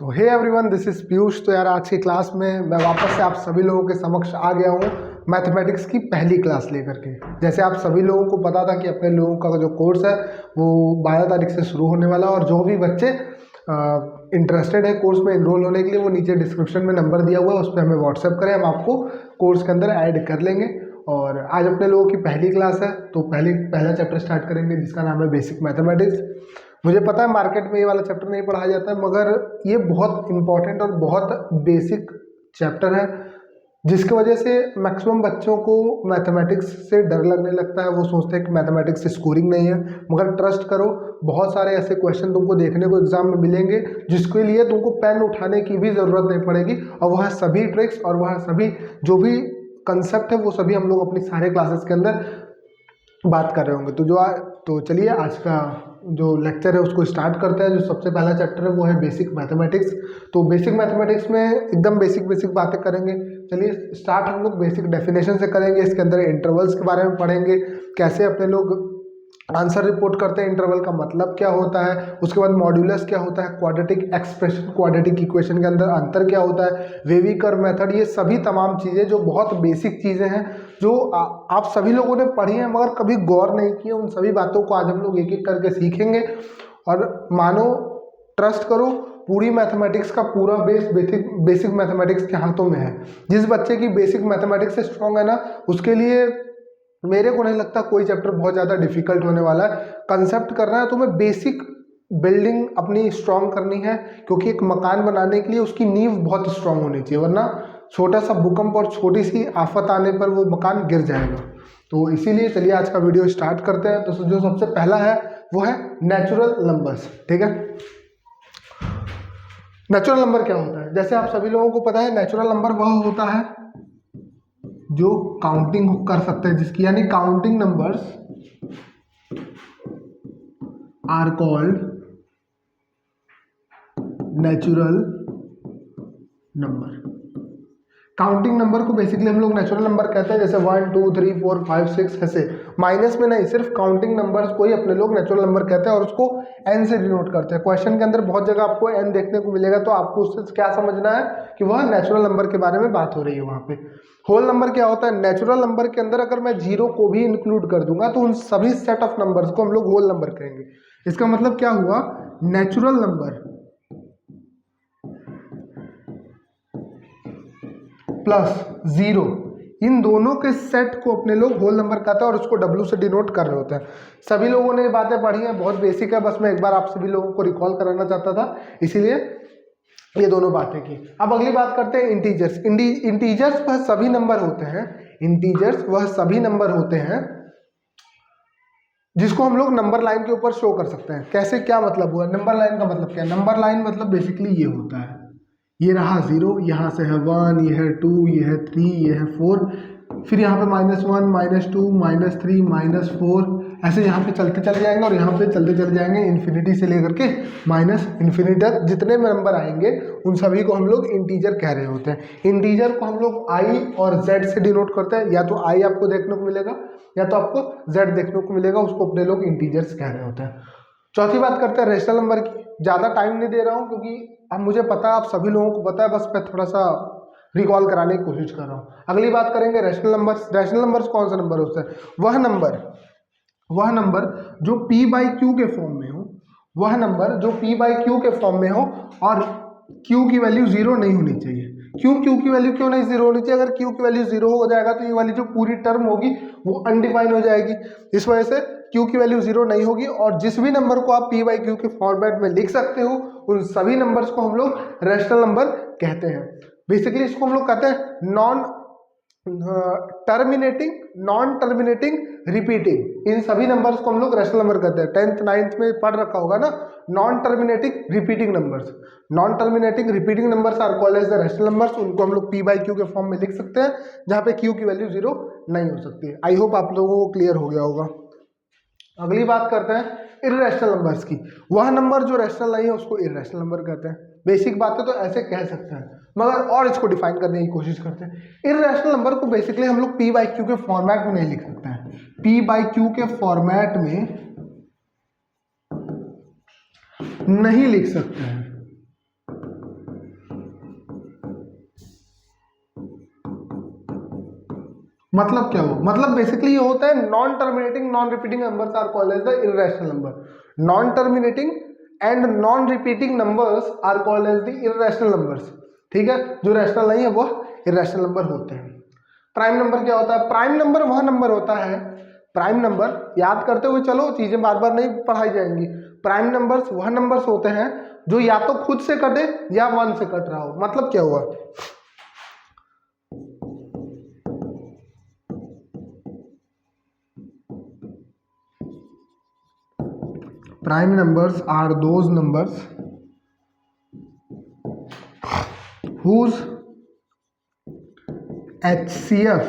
तो hey everyone, this is Piyush. तो यार आज की क्लास में मैं वापस से आप सभी लोगों के समक्ष आ गया हूँ मैथमेटिक्स की पहली क्लास लेकर के। जैसे आप सभी लोगों को पता था कि अपने लोगों का जो कोर्स है वो 12 तारीख से शुरू होने वाला है, और जो भी बच्चे इंटरेस्टेड है कोर्स में एनरोल होने के लिए वो नीचे डिस्क्रिप्शन में नंबर दिया हुआ है, उस पर हमें व्हाट्सएप करें, हम आपको कोर्स के अंदर ऐड कर लेंगे। और आज अपने लोगों की पहली क्लास है, तो पहला चैप्टर स्टार्ट करेंगे जिसका नाम है बेसिक मैथमेटिक्स। मुझे पता है मार्केट में ये वाला चैप्टर नहीं पढ़ाया जाता है, मगर ये बहुत इंपॉर्टेंट और बहुत बेसिक चैप्टर है, जिसकी वजह से मैक्सिमम बच्चों को मैथमेटिक्स से डर लगने लगता है। वो सोचते हैं कि मैथमेटिक्स स्कोरिंग नहीं है, मगर ट्रस्ट करो, बहुत सारे ऐसे क्वेश्चन तुमको देखने को एग्जाम में मिलेंगे जिसके लिए तुमको पेन उठाने की भी ज़रूरत नहीं पड़ेगी, और वह सभी ट्रिक्स और वह सभी जो भी कंसेप्ट है वो सभी हम लोग अपनी सारे क्लासेस के अंदर बात कर रहे होंगे। तो चलिए आज का जो लेक्चर है उसको स्टार्ट करते हैं। जो सबसे पहला चैप्टर है वो है बेसिक मैथमेटिक्स। तो बेसिक मैथमेटिक्स में एकदम बेसिक बातें करेंगे। चलिए स्टार्ट हम लोग बेसिक डेफिनेशन से करेंगे। इसके अंदर इंटरवल्स के बारे में पढ़ेंगे, कैसे अपने लोग आंसर रिपोर्ट करते हैं, इंटरवल का मतलब क्या होता है, उसके बाद मॉड्यूलस क्या होता है, क्वाड्रेटिक एक्सप्रेशन क्वाड्रेटिक इक्वेशन के अंदर अंतर क्या होता है, वेवी कर्व मेथड, ये सभी तमाम चीज़ें जो बहुत बेसिक चीज़ें हैं जो आप सभी लोगों ने पढ़ी हैं मगर कभी गौर नहीं किए, उन सभी बातों को आज हम लोग एक एक करके सीखेंगे। और मानो, ट्रस्ट करो, पूरी मैथमेटिक्स का पूरा बेसिक मैथमेटिक्स के हाथों में है। जिस बच्चे की बेसिक मैथमेटिक्स से स्ट्रॉन्ग है ना, उसके लिए मेरे को नहीं लगता कोई चैप्टर बहुत ज़्यादा डिफिकल्ट होने वाला है। कंसेप्ट करना है तो मैं बेसिक बिल्डिंग अपनी स्ट्रॉन्ग करनी है, क्योंकि एक मकान बनाने के लिए उसकी नींव बहुत स्ट्रॉन्ग होनी चाहिए, वरना छोटा सा भूकंप और छोटी सी आफत आने पर वो मकान गिर जाएगा। तो इसीलिए चलिए आज का वीडियो स्टार्ट करते हैं। तो जो सबसे पहला है वो है नेचुरल नंबर्स। ठीक है, नेचुरल नंबर क्या होता है? जैसे आप सभी लोगों को पता है, नेचुरल नंबर वह होता है जो काउंटिंग कर सकते हैं, जिसकी यानी counting numbers are called natural number. Counting number को बेसिकली हम लोग नेचुरल नंबर कहते हैं, जैसे 1 2 3 4 5 6 ऐसे, माइनस में नहीं, सिर्फ काउंटिंग नंबर्स को ही अपने लोग नेचुरल नंबर कहते हैं, और उसको एन से डिनोट करते हैं। क्वेश्चन के अंदर बहुत जगह आपको एन देखने को मिलेगा, तो आपको उससे क्या समझना है कि वह नेचुरल नंबर के बारे में बात हो रही है। वहाँ पे होल नंबर क्या होता है? नेचुरल नंबर के अंदर अगर मैं जीरो को भी इंक्लूड कर दूंगा तो उन सभी सेट ऑफ नंबर्स को हम लोग होल नंबर कहेंगे। इसका मतलब क्या हुआ? नेचुरल नंबर प्लस जीरो, इन दोनों के सेट को अपने लोग होल नंबर कहते हैं, और उसको डब्ल्यू से डिनोट कर रहे होते हैं। सभी लोगों ने ये बातें पढ़ी हैं, बहुत बेसिक है, बस मैं एक बार आप सभी लोगों को रिकॉल कराना चाहता था, इसीलिए ये दोनों बातें की। अब अगली बात करते हैं इंटीजर्स। इंटीजर्स वह सभी नंबर होते हैं, इंटीजर्स वह सभी नंबर होते हैं जिसको हम लोग नंबर लाइन के ऊपर शो कर सकते हैं। कैसे, क्या मतलब हुआ? नंबर लाइन का मतलब क्या है? नंबर लाइन मतलब बेसिकली ये होता है, ये रहा 0, यहाँ से है 1, ये है 2, ये है 3, ये है 4, फिर यहाँ पे -1 -2 -3 -4, ऐसे यहाँ पे चलते चले जाएंगे, और यहाँ पे चलते चले जाएंगे इन्फिनिटी से लेकर के माइनस इन्फिनिटी तक। जितने में नंबर आएंगे उन सभी को हम लोग इंटीजर कह रहे होते हैं। इंटीजर को हम लोग आई और जेड से डिनोट करते हैं, या तो आई आपको देखने को मिलेगा या तो आपको जेड देखने को मिलेगा, उसको अपने लोग इंटीजर्स कह रहे होते हैं। चौथी बात करते हैं रेशनल नंबर की। ज़्यादा टाइम नहीं दे रहा हूँ क्योंकि अब मुझे पता है, आप सभी लोगों को पता है, बस मैं थोड़ा सा रिकॉल कराने की कोशिश कर रहा हूँ। अगली बात करेंगे रेशनल नंबर्स। रेशनल नंबर्स कौन सा नंबर होता है? वह नंबर जो p बाई क्यू के फॉर्म में हो, वह नंबर जो p बाई क्यू के फॉर्म में हो, और q की वैल्यू 0 नहीं होनी चाहिए। क्यों q की वैल्यू क्यों नहीं 0 होनी चाहिए? अगर q की वैल्यू 0 हो जाएगा तो ये वाली जो पूरी टर्म होगी वो अनडिफाइन हो जाएगी। इस वजह से q की वैल्यू 0 नहीं होगी, और जिस भी नंबर को आप p बाई क्यू के फॉर्मेट में लिख सकते हो उन सभी नंबर्स को हम लोग रेशनल नंबर कहते हैं। बेसिकली इसको हम लोग कहते हैं नॉन टर्मिनेटिंग रिपीटिंग। इन सभी नंबर्स को हम लोग रेशनल नंबर कहते हैं। 10th 9th में पढ़ रखा होगा ना, non terminating repeating numbers. Non terminating repeating numbers are called as the rational numbers. उनको हम लोग p बाई क्यू के फॉर्म में लिख सकते हैं, जहाँ पे q की वैल्यू 0 नहीं हो सकती। आई होप आप लोगों को क्लियर हो गया होगा। अगली बात करते हैं इर्रेशनल नंबर्स की। वह नंबर जो रेशनल नहीं है उसको इर्रेशनल नंबर कहते हैं। बेसिक बातें तो ऐसे कह सकते हैं, मगर और इसको डिफाइन करने की कोशिश करते हैं। इर्रेशनल नंबर को बेसिकली हम लोग p बाई क्यू के फॉर्मेट में नहीं लिख सकते हैं। p बाई क्यू के फॉर्मेट में नहीं लिख सकते हैं। मतलब क्या हो, मतलब बेसिकली ये होता है non terminating non repeating numbers are called as the irrational number. Non terminating and non repeating numbers are called as the irrational numbers. ठीक है, जो रैशनल नहीं है वो इर्रेशनल नंबर होते हैं। प्राइम नंबर क्या होता है? प्राइम नंबर वह नंबर होता है, प्राइम नंबर याद करते हुए चलो, चीजें बार बार नहीं पढ़ाई जाएंगी। प्राइम नंबर्स वह नंबर्स होते हैं जो या तो खुद से कटे या 1 से कट रहा हो। मतलब क्या हुआ? Prime numbers are those numbers whose HCF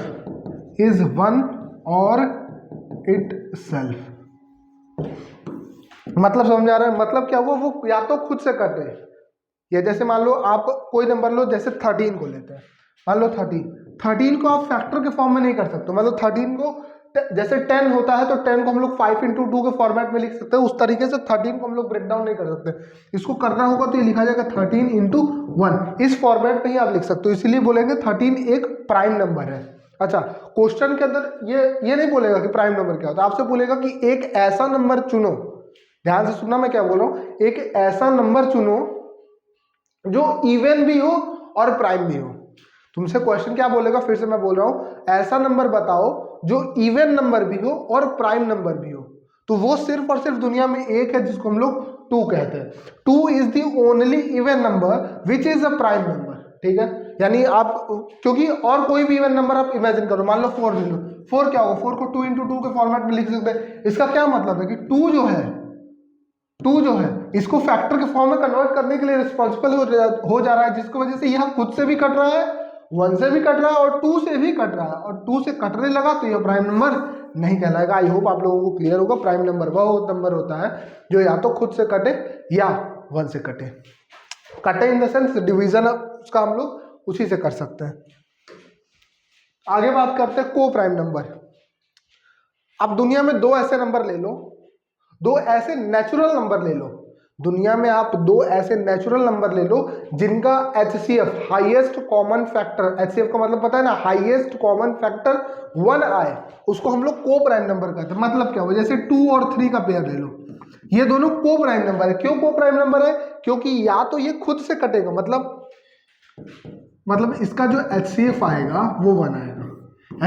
is 1 or itself। मतलब समझ आ रहा है? मतलब क्या हुआ? वो या तो खुद से कटे, या जैसे मान लो आप कोई नंबर लो, जैसे 13 को लेते हैं, मान लो 13 को आप फैक्टर के फॉर्म में नहीं कर सकते। मतलब 13 को जैसे 10 होता है तो 10 को हम लोग 5 × 2 के फॉर्मेट में लिख सकते हैं, उस तरीके से 13 को हम लोग ब्रेक डाउन नहीं कर सकते। इसको करना होगा तो ये लिखा जाएगा 13 × 1, इस फॉर्मेट में ही आप लिख सकते हो, इसीलिए बोलेंगे 13 एक प्राइम नंबर है। अच्छा, क्वेश्चन के अंदर ये नहीं बोलेगा कि प्राइम नंबर क्या होता है, आपसे बोलेगा कि एक ऐसा नंबर चुनो। ध्यान से सुनना मैं क्या बोल रहा हूँ, एक ऐसा नंबर चुनो जो इवन भी हो और प्राइम भी हो। तुमसे क्वेश्चन क्या बोलेगा, फिर से मैं बोल रहा हूं, ऐसा नंबर बताओ जो इवन नंबर भी हो और प्राइम नंबर भी हो। तो वो सिर्फ और सिर्फ दुनिया में एक है जिसको हम लोग 2 कहते हैं। 2 is the only even number which is a prime number. ठीक है, यानी आप, क्योंकि और कोई भी इवन नंबर आप इमेजिन करो, मान लो 4 ले लो, 4 क्या होगा? 4 को 2 × 2 के फॉर्मेट में लिख सकते हैं। इसका क्या मतलब है कि 2 जो है इसको फैक्टर के फॉर्म में कन्वर्ट करने के लिए रिस्पॉन्सिबल हो जा रहा है, जिसकी वजह से यह खुद से भी कट रहा है, 1 से भी कट रहा है और 2 से भी कट रहा है, और 2 से कटने लगा तो यह प्राइम नंबर नहीं कहलाएगा। आई होप आप लोगों को क्लियर होगा। प्राइम नंबर वह नंबर होता है जो या तो खुद से कटे या 1 से कटे। कटे इन द सेंस डिवीजन उसका हम लोग उसी से कर सकते हैं। आगे बात करते हैं को प्राइम नंबर। अब दुनिया में 2 ऐसे नंबर ले लो, 2 ऐसे नेचुरल नंबर ले लो, दुनिया में आप 2 ऐसे नेचुरल नंबर ले लो जिनका HCF highest common factor, HCF का मतलब पता है ना, हाईएस्ट कॉमन फैक्टर 1 आए, उसको हम लोग को प्राइम नंबर कहते हैं। मतलब क्या हो? जैसे 2 और 3 का पेयर ले लो, ये दोनों को प्राइम नंबर है। क्यों को प्राइम नंबर है? क्योंकि या तो ये खुद से कटेगा, मतलब इसका जो HCF आएगा वो 1 आएगा।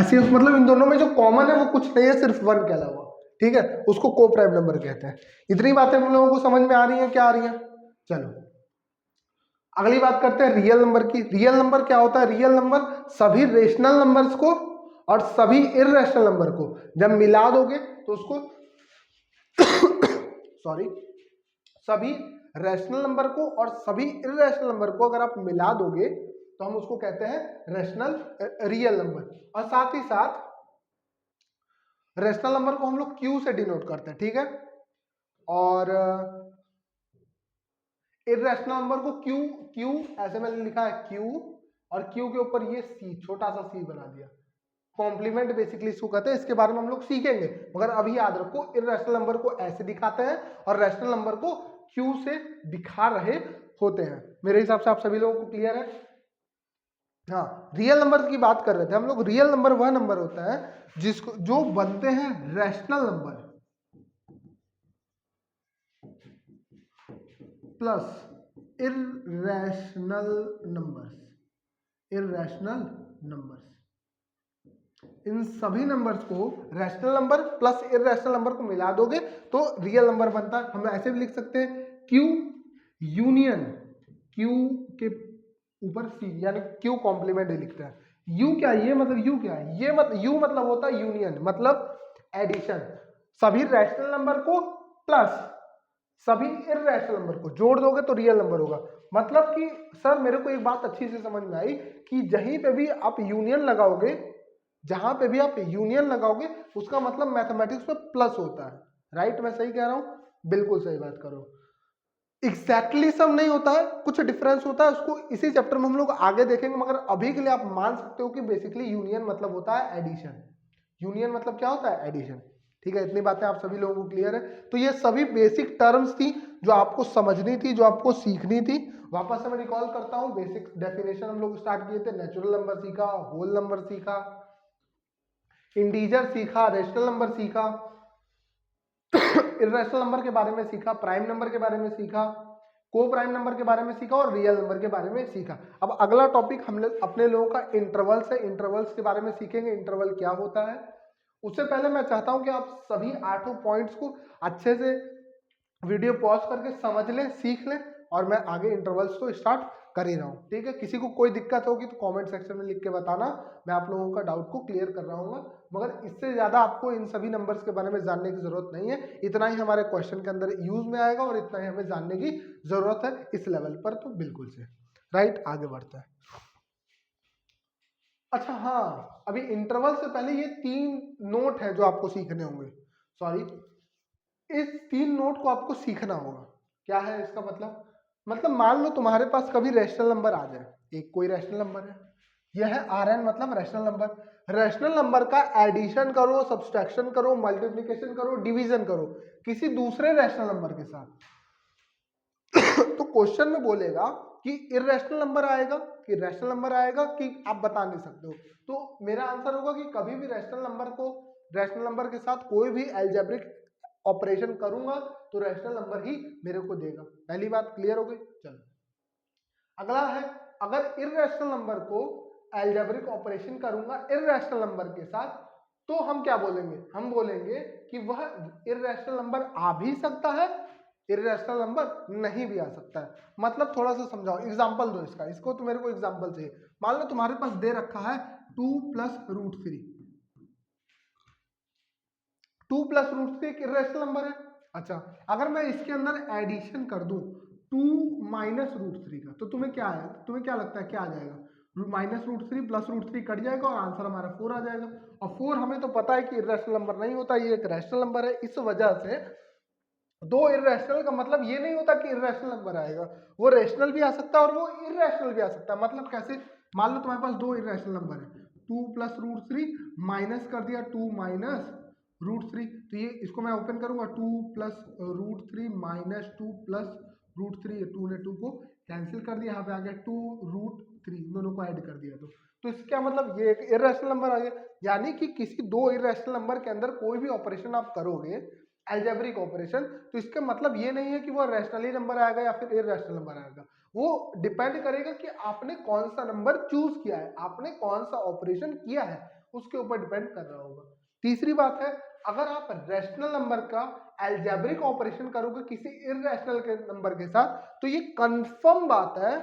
HCF मतलब इन दोनों में जो कॉमन है वो कुछ नहीं है, सिर्फ 1 के अलावा। ठीक है, उसको को प्राइम नंबर कहते हैं। इतनी बातें हम लोगों को समझ में आ रही हैं? क्या आ रही हैं? चलो अगली बात करते हैं रियल नंबर की। रियल नंबर क्या होता है? रियल नंबर सभी रेशनल नंबर्स को और सभी इर्रेशनल नंबर को जब मिला दोगे तो उसको सॉरी, सभी रैशनल नंबर को और सभी इर्रेशनल नंबर को अगर आप मिला दोगे तो हम उसको कहते हैं रैशनल रियल नंबर। और साथ ही साथ रैशनल नंबर को हम लोग क्यू से डिनोट करते हैं। ठीक है, और इर्रेशनल नंबर को क्यू ऐसे मैंने लिखा है क्यू, और क्यू के ऊपर ये सी, छोटा सा सी बना दिया, कॉम्प्लीमेंट बेसिकली इसको कहते हैं। इसके बारे में हम लोग सीखेंगे, मगर अभी याद रखो इर्रेशनल नंबर को ऐसे दिखाते हैं और रैशनल नंबर को क्यू से दिखा रहे होते हैं। मेरे हिसाब से आप सभी लोगों को क्लियर है? हाँ, रियल नंबर की बात कर रहे थे हम लोग। रियल नंबर वह नंबर होता है जिसको जो बनते हैं rational number plus irrational numbers, इन सभी नंबर्स को rational number plus irrational number को मिला दोगे तो रियल नंबर बनता है। हम ऐसे भी लिख सकते हैं क्यू यूनियन, क्यू के ऊपर सी, यानी क्यू कॉम्प्लीमेंट लिखते हैं। यू क्या? ये मतलब यू क्या है? ये यू मतलब होता है यूनियन, मतलब एडिशन। सभी रैशनल नंबर को प्लस सभी इर्रेशनल नंबर को जोड़ दोगे तो रियल नंबर होगा। मतलब कि सर मेरे को एक बात अच्छी से समझ में आई कि जहीं पे भी आप यूनियन लगाओगे, जहां पे भी आप यूनियन लगाओगे उसका मतलब मैथमेटिक्स में प्लस होता है। राइट? मैं सही कह रहा हूं? बिल्कुल सही बात करो। एग्जैक्टली सब नहीं होता है, कुछ डिफरेंस होता है, उसको इसी चैप्टर में हम लोग आगे देखेंगे। मगर अभी के लिए आप मान सकते हो कि बेसिकली यूनियन मतलब होता है एडिशन। यूनियन मतलब क्या होता है? एडिशन। ठीक है, इतनी बातें आप सभी लोगों को क्लियर है? तो ये सभी बेसिक टर्म्स थी जो आपको समझनी थी, जो आपको सीखनी थी। वापस से मैं रिकॉल करता हूँ, बेसिक डेफिनेशन हम लोग स्टार्ट किए थे, नेचुरल नंबर सीखा, होल नंबर सीखा, इंटीजर सीखा, रेशनल नंबर सीखा, इर्रेशनल नंबर के बारे में सीखा, प्राइम नंबर के बारे में सीखा, को प्राइम नंबर के बारे में सीखा और रियल नंबर के बारे में सीखा। अब अगला टॉपिक हम लोग अपने लोगों का इंटरवल्स है, इंटरवल्स के बारे में सीखेंगे, इंटरवल क्या होता है। उससे पहले मैं चाहता हूं कि आप सभी 8 पॉइंट्स को अच्छे से वीडियो पॉज करके समझ लें, सीख लें, और मैं आगे इंटरवल्स को स्टार्ट कर ही रहा हूँ, ठीक है। किसी को कोई दिक्कत होगी तो कमेंट सेक्शन में लिख के बताना, मैं आप लोगों का डाउट को क्लियर कर रहा हूँ। मगर इससे ज़्यादा आपको इन सभी नंबर्स के बारे में जानने की ज़रूरत नहीं है, इतना ही हमारे क्वेश्चन के अंदर यूज में आएगा और इतना ही हमें जानने की ज़रूरत है इस लेवल पर, तो बिल्कुल से राइट। आगे बढ़ता है। अच्छा हाँ, अभी इंटरवल से पहले ये 3 नोट है जो आपको सीखने होंगे, सॉरी, इस 3 नोट को आपको सीखना होगा। क्या है इसका मतलब मान लो तुम्हारे पास कभी रैशनल नंबर आ जाए, एक कोई रैशनल नंबर है, यह है Rn, मतलब रैशनल नंबर। रैशनल नंबर का एडिशन करो, सब्सट्रैक्शन करो, मल्टीप्लिकेशन करो, डिवीजन करो किसी दूसरे रैशनल नंबर के साथ तो क्वेश्चन में बोलेगा कि इर्रेशनल नंबर आएगा कि रैशनल नंबर आएगा, कि आप बता नहीं सकते हो। तो मेरा आंसर होगा कि कभी भी रैशनल नंबर को रैशनल नंबर के साथ कोई भी अलजेब्रिक ऑपरेशन करूंगा तो रैशनल नंबर ही मेरे को देगा। पहली बात क्लियर हो गई। चलो अगला है, अगर इर्रेशनल नंबर को अलजेब्रिक ऑपरेशन करूंगा इर्रेशनल नंबर के साथ तो हम क्या बोलेंगे, हम बोलेंगे कि वह इर्रेशनल नंबर आ भी सकता है, इर्रेशनल नंबर नहीं भी आ सकता है। मतलब थोड़ा सा समझाओ, एग्जांपल दो इसका, इसको तो मेरे को एग्जांपल चाहिए। मान लो तुम्हारे पास दे रखा है 2 + √3, 2 + √3 एक इर्रेशनल नंबर है। अच्छा, अगर मैं इसके अंदर एडिशन कर दूं 2 - √3 का, तो तुम्हें क्या है, तुम्हें क्या लगता है क्या आ जाएगा? -√3 + √3 कट जाएगा और आंसर हमारा 4 आ जाएगा। और 4 हमें तो पता है कि इर्रेशनल नंबर नहीं होता, ये एक रैशनल नंबर है। इस वजह से दो इर्रेशनल का मतलब ये नहीं होता कि इर्रेशनल नंबर आएगा, वो रैशनल भी आ सकता है और वो इर्रेशनल भी आ सकता है। मतलब कैसे, मान लो तुम्हारे पास दो इर्रेशनल नंबर है, 2 + √3 माइनस कर दिया 2 - √3, तो ये इसको मैं ओपन करूंगा 2 + √3 माइनस 2 + √3, ये 2 ने 2 को कैंसिल कर दिया, यहाँ पे आ गया 2 √3, दोनों को ऐड कर दिया। तो इसका क्या मतलब, ये एक इर्रेशनल नंबर आ गया। यानी कि किसी दो इर्रेशनल नंबर के अंदर कोई भी ऑपरेशन आप करोगे, अलजेब्रिक ऑपरेशन, तो इसका मतलब ये नहीं है कि वो रैशनली नंबर आएगा या फिर इर्रेशनल नंबर आएगा। वो डिपेंड करेगा कि आपने कौन सा नंबर चूज किया है, आपने कौन सा ऑपरेशन किया है, उसके ऊपर डिपेंड कर रहा होगा। तीसरी बात है, अगर आप रैशनल नंबर का अलजेब्रिक ऑपरेशन करोगे किसी इर्रेशनल के नंबर के साथ, तो ये कंफर्म बात है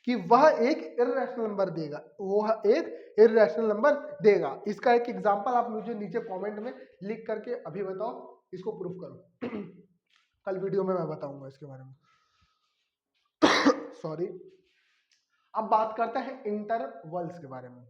कि वह एक इर्रेशनल नंबर देगा, वह एक इर्रेशनल नंबर देगा। इसका एक एग्जांपल आप मुझे नीचे कमेंट में लिख करके अभी बताओ, इसको प्रूफ करो कल वीडियो में मैं बताऊंगा इसके बारे में सॉरी। अब बात करते हैं इंटरवल्स के बारे में।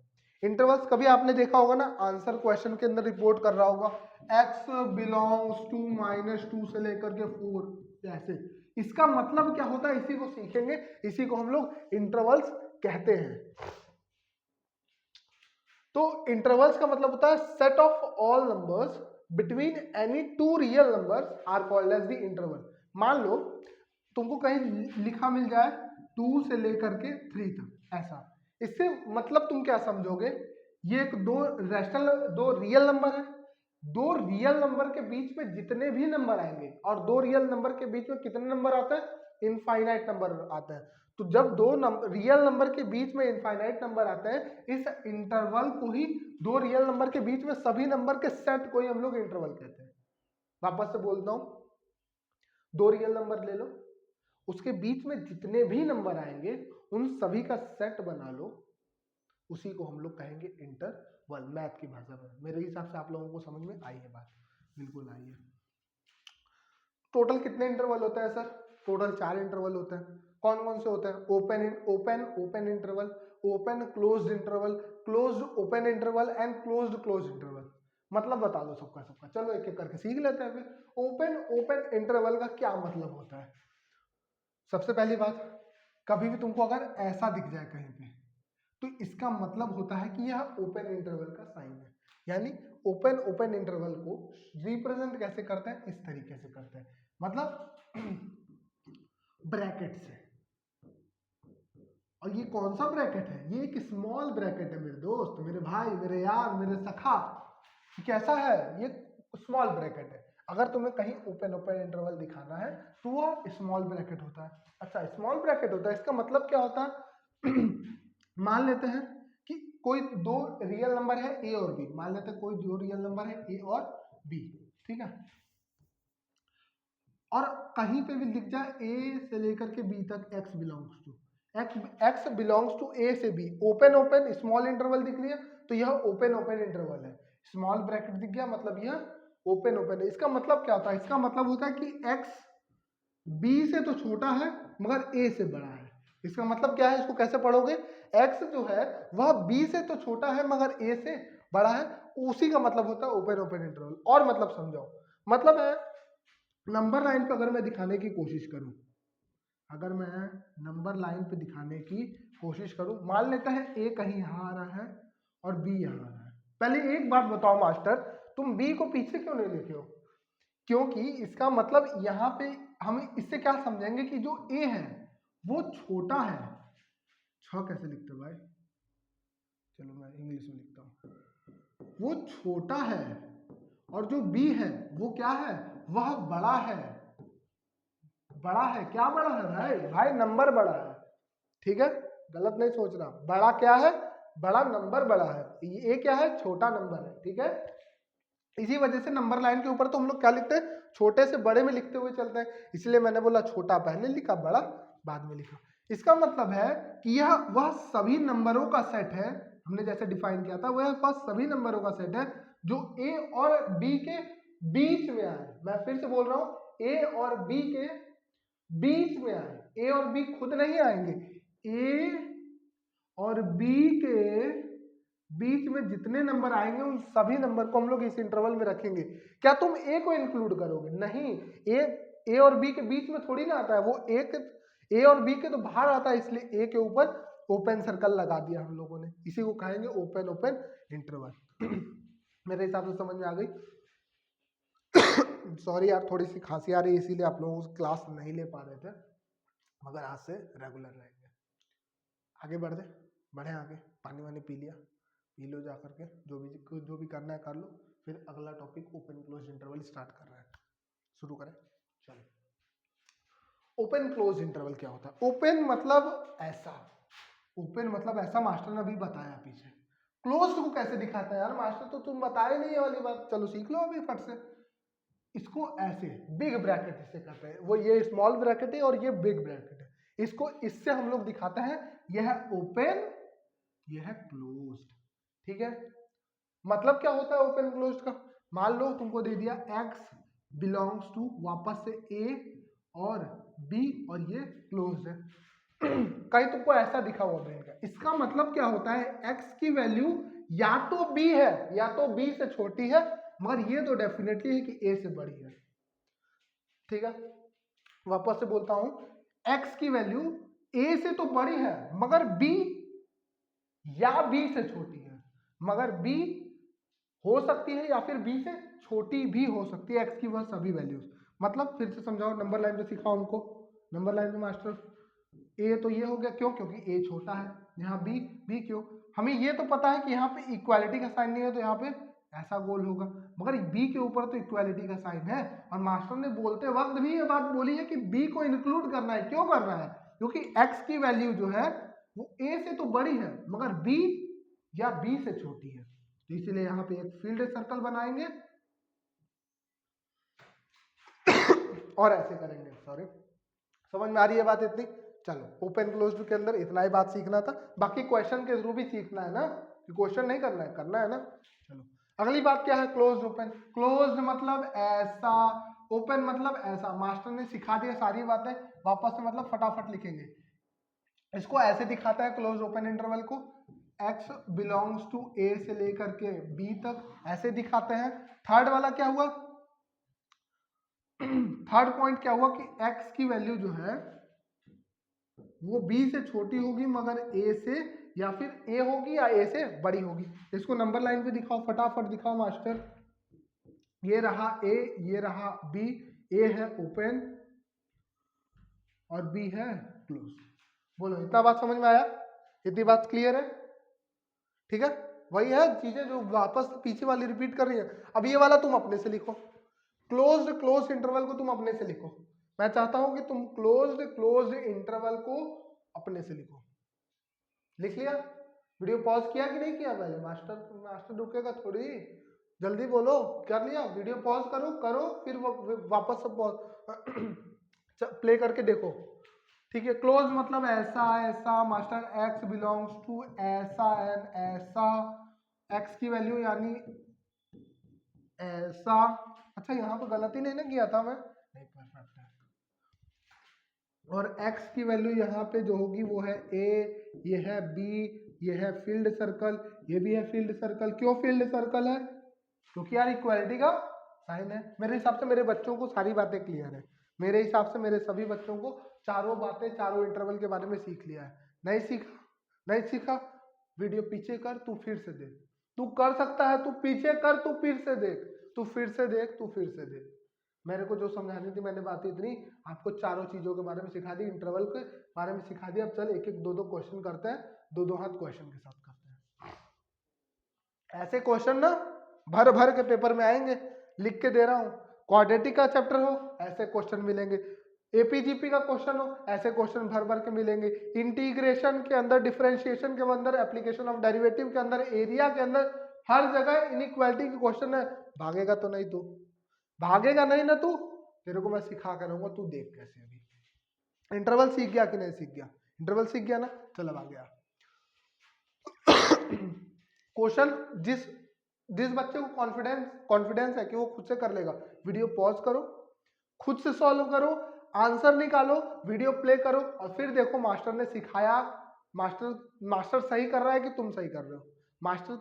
इंटरवल्स कभी आपने देखा होगा ना, आंसर क्वेश्चन के अंदर रिपोर्ट कर रहा होगा x बिलोंग्स टू -2 से लेकर के 4, ऐसे। इसका मतलब क्या होता है, इसी को सीखेंगे, इसी को हम लोग इंटरवल्स कहते हैं। तो इंटरवल्स का मतलब होता है set of all numbers between any two real numbers are called as the interval. मान लो तुमको कहीं लिखा मिल जाए 2 से लेकर के 3 तक, ऐसा, इससे मतलब तुम क्या समझोगे, ये एक दो रियल नंबर है, दो रियल नंबर के बीच में जितने भी नंबर आएंगे, और दो रियल नंबर के बीच में कितने नंबर आते हैं, इनफाइनाइट नंबर आते हैं। तो जब दो रियल नंबर के बीच में इनफाइनाइट नंबर आते हैं, इस इंटरवल को ही, दो रियल नंबर के बीच में सभी नंबर के सेट को ही हम लोग इंटरवल कहते हैं। वापस से बोलता हूं, दो रियल नंबर ले लो, उसके बीच में जितने भी नंबर आएंगे उन सभी का सेट बना लो, उसी को हम लोग कहेंगे इंटरवल, मैथ की भाषा में। मेरे हिसाब से आप लोगों को समझ में आई है बात, बिल्कुल आई है। टोटल कितने इंटरवल होते हैं सर? टोटल 4 इंटरवल होते हैं। कौन कौन से होते हैं? Open interval, open closed interval, closed open interval and closed closed interval. मतलब बता दो सबका सबका, चलो एक एक करके सीख लेते हैं। फिर ओपन इंटरवल का क्या मतलब होता है? सबसे पहली बात, कभी भी तुमको अगर ऐसा दिख जाए कहीं पे, तो इसका मतलब होता है कि यह ओपन इंटरवल का साइन है। यानी ओपन इंटरवल को रिप्रेजेंट कैसे करते हैं, इस तरीके से करते हैं, मतलब ब्रैकेट से। और ये कौन सा ब्रैकेट है? ये एक स्मॉल ब्रैकेट है मेरे दोस्त, मेरे भाई, मेरे यार, मेरे सखा, कैसा है, ये स्मॉल ब्रैकेट है। अगर तुम्हें कहीं ओपन ओपन इंटरवल दिखाना है तो वो स्मॉल ब्रैकेट होता है। अच्छा, स्मॉल ब्रैकेट होता है, इसका मतलब क्या होता है मान लेते हैं कि कोई दो रियल नंबर है ए और बी, मान लेते हैं कोई दो रियल नंबर है ए और बी, ठीक है, और कहीं पे भी लिख जाए ए से लेकर के बी तक X belongs to X belongs to A से B, open open small interval दिख रही है तो यह ओपन ओपन इंटरवल है, स्मॉल ब्रैकेट दिख गया मतलब यह ओपन ओपन है। इसका मतलब क्या होता है, इसका मतलब होता है कि एक्स बी से तो छोटा है मगर ए से बड़ा है। इसका मतलब क्या है, इसको कैसे पढ़ोगे, एक्स जो है वह बी से तो छोटा है मगर ए से बड़ा है, उसी का मतलब होता है ओपन ओपन इंटरवल। और मतलब समझाओ, मतलब है नंबर लाइन पे अगर मैं दिखाने की कोशिश करूं, अगर मैं नंबर लाइन पे दिखाने की कोशिश करूं, मान लेते हैं ए कहीं यहां आ रहा है और बी यहां आ रहा है। पहले एक बात बताओ मास्टर, तुम बी को पीछे क्यों नहीं लिखे हो, क्योंकि इसका मतलब यहाँ पे हम इससे क्या समझेंगे कि जो ए है वो छोटा है। कैसे लिखते हो भाई, चलो मैं इंग्लिश में लिखता हूं, वो छोटा है और जो बी है वो क्या है, वह बड़ा है। बड़ा है, क्या बड़ा है भाई, भाई नंबर बड़ा है, ठीक है, गलत नहीं सोच रहा, बड़ा क्या है, बड़ा नंबर बड़ा है, ये क्या है, छोटा नंबर है, ठीक है। इसी वजह से नंबर लाइन के ऊपर तो हम लोग क्या लिखते हैं, छोटे से बड़े में लिखते हुए चलते हैं, इसलिए मैंने बोला छोटा पहले लिखा, बड़ा बाद में लिखा। इसका मतलब है कि यह वह सभी नंबरों का सेट है, हमने जैसे डिफाइन किया था, वह सभी नंबरों का सेट है जो ए और बी के बीच में आए। मैं फिर से बोल रहा हूं, ए और बी के बीच में आए, ए और बी खुद नहीं आएंगे, ए और बी के बीच में जितने नंबर आएंगे उन सभी नंबर को हम लोग इस इंटरवल में रखेंगे। क्या तुम ए को इंक्लूड करोगे, नहीं, ए और बी के बीच में थोड़ी ना आता है, वो एक ए और बी के तो बाहर आता है, इसलिए ए के ऊपर ओपन सर्कल लगा दिया हम लोगों ने, इसी को कहेंगे ओपन ओपन इंटरवल। मेरे हिसाब से समझ में आ गई। सॉरी यार, थोड़ी सी खांसी आ रही है इसीलिए आप लोगों को क्लास नहीं ले पा रहे थे, मगर आज से रेगुलर रहेंगे। आगे बढ़े आगे, पानी वानी पी लिया, पी लो जा करके, जो भी करना है कर लो, फिर अगला topic open close interval start कर रहे हैं, शुरू करें, चलो। ओपन क्लोज इंटरवल क्या होता है, ओपन मतलब ऐसा, ओपन मतलब ऐसा मास्टर ने अभी बताया पीछे, क्लोज को कैसे दिखाता है यार मास्टर, तो तुम बताए नहीं ये वाली बात, चलो सीख लो अभी फट से। इसको ऐसे बिग ब्रैकेट इसे कहते हैं, वो ये स्मॉल ब्रैकेट है और ये बिग ब्रैकेट है, इसको इससे हम लोग दिखाते हैं, यह है ओपन, यह है क्लोज्ड, ठीक है। मतलब क्या होता है ओपन क्लोज्ड का, मान लो तुमको दे दिया x बिलोंग्स टू वापस से a और b और ये क्लोज्ड है। कहीं तुमको ऐसा दिखा हुआ ब्रेन का, इसका मतलब क्या होता है, x की वैल्यू या तो b है या तो b से छोटी है, मगर ये तो डेफिनेटली है कि a से बड़ी है, ठीक है। वापस से बोलता हूं, x की वैल्यू a से तो बड़ी है मगर b या b से छोटी है, मगर b हो सकती है या फिर b से छोटी भी हो सकती है, x की वह सभी वैल्यूज। मतलब फिर से समझाओ, नंबर लाइन पे सिखाओ हमको, नंबर लाइन पे मास्टर a तो ये हो गया, क्यों, क्योंकि a छोटा है, यहाँ b क्यों, हमें ये तो पता है कि यहाँ पे इक्वालिटी का साइन नहीं है तो यहाँ पे ऐसा गोल होगा, मगर b के ऊपर तो इक्वालिटी का साइन है, और मास्टर ने बोलते वक्त भी ये बात बोली है कि b को इंक्लूड करना है, क्यों करना है, क्योंकि x की वैल्यू जो है वो a से तो बड़ी है मगर b या b से छोटी है, तो इसीलिए यहाँ पे एक फील्ड सर्कल बनाएंगे और ऐसे करेंगे। सॉरी, समझ में आ रही है बात इतनी, चलो ओपन क्लोज्ड के अंदर इतना ही बात सीखना था, बाकी क्वेश्चन के थ्रू भी सीखना है ना, कि क्वेश्चन नहीं करना है ना। चलो अगली बात क्या है, क्लोज्ड ओपन, क्लोज्ड मतलब ऐसा, ओपन मतलब ऐसा, मास्टर ने सिखा दिया सारी बातें, वापस से मतलब फटाफट लिखेंगे। इसको ऐसे दिखाता है क्लोज ओपन इंटरवल को, x बिलोंग्स टू a से लेकर के b तक ऐसे दिखाते हैं। थर्ड वाला क्या हुआ, थर्ड पॉइंट क्या हुआ कि x की वैल्यू जो है वो b से छोटी होगी मगर a से, या फिर a होगी या a से बड़ी होगी। इसको नंबर लाइन पे दिखाओ, फटाफट दिखाओ मास्टर, ये रहा a, ये रहा b, a है ओपन और b है क्लोज। बोलो इतना बात समझ में आया, इतनी बात क्लियर है, ठीक है। वही है चीजें जो वापस पीछे वाली रिपीट कर रही है। अब ये वाला तुम अपने से लिखो, क्लोज्ड इंटरवल को तुम अपने से लिखो। मैं चाहता हूं कि तुम क्लोज्ड इंटरवल को अपने से लिखो। लिख लिया? वीडियो पॉज किया कि नहीं किया? पहले मास्टर रुकेगा थोड़ी, जल्दी बोलो। कर लिया? वीडियो पॉज करो फिर वापस से पॉज प्ले करके देखो। ठीक है, क्लोज मतलब ऐसा ऐसा, मास्टर एक्स बिलोंग्स टू ऐसा एंड ऐसा, एक्स की वैल्यू यानी ऐसा। अच्छा यहाँ पे गलती नहीं ना किया था मैं? नहीं, परफेक्ट है। और x की वैल्यू यहाँ पे जो होगी वो है a, ये है b, ये है फील्ड सर्कल, ये भी है फील्ड सर्कल। क्यों फील्ड सर्कल है? क्योंकि यार इक्वालिटी का साइन है। मेरे हिसाब से मेरे बच्चों को सारी बातें क्लियर है। मेरे हिसाब से मेरे सभी बच्चों को चारों बातें, चारों इंटरवल के बारे में सीख लिया है। नहीं सीखा, वीडियो पीछे कर, तू फिर से देख। तू कर सकता है, तू पीछे कर, तू फिर से देख, तू फिर से देख। मेरे को जो समझानी थी मैंने बात इतनी, आपको चारों चीजों के बारे में सिखा दी, इंटरवल के बारे में सिखा दिया। अब चल एक एक दो दो क्वेश्चन करते हैं, दो हाथ क्वेश्चन के साथ करते हैं। ऐसे क्वेश्चन ना भर भर के पेपर में आएंगे, लिख के दे रहा हूं। क्वाड्रेटिक का चैप्टर हो, ऐसे क्वेश्चन मिलेंगे। एपीजीपी का क्वेश्चन हो, ऐसे क्वेश्चन भर भर के मिलेंगे। इंटीग्रेशन के अंदर, डिफरेंशिएशन के अंदर, एप्लीकेशन ऑफ डेरिवेटिव के अंदर, एरिया के अंदर, हर जगह इनइक्वालिटी के क्वेश्चन है। भागेगा तो नहीं तू? भागेगा नहीं ना तू? तेरे को मैं सिखा कर रहूंगा, तू देख कैसे। अभी इंटरवल सीख गया कि नहीं सीख गया? इंटरवल सीख गया ना? चल अब आ गया क्वेश्चन। जिस बच्चे को कॉन्फिडेंस है कि वो खुद से कर लेगा, वीडियो पॉज करो, खुद से सॉल्व करो, आंसर निकालो, वीडियो प्ले करो और फिर देखो मास्टर ने सिखाया। मास्टर सही कर रहा है कि तुम सही कर रहे हो? मास्टर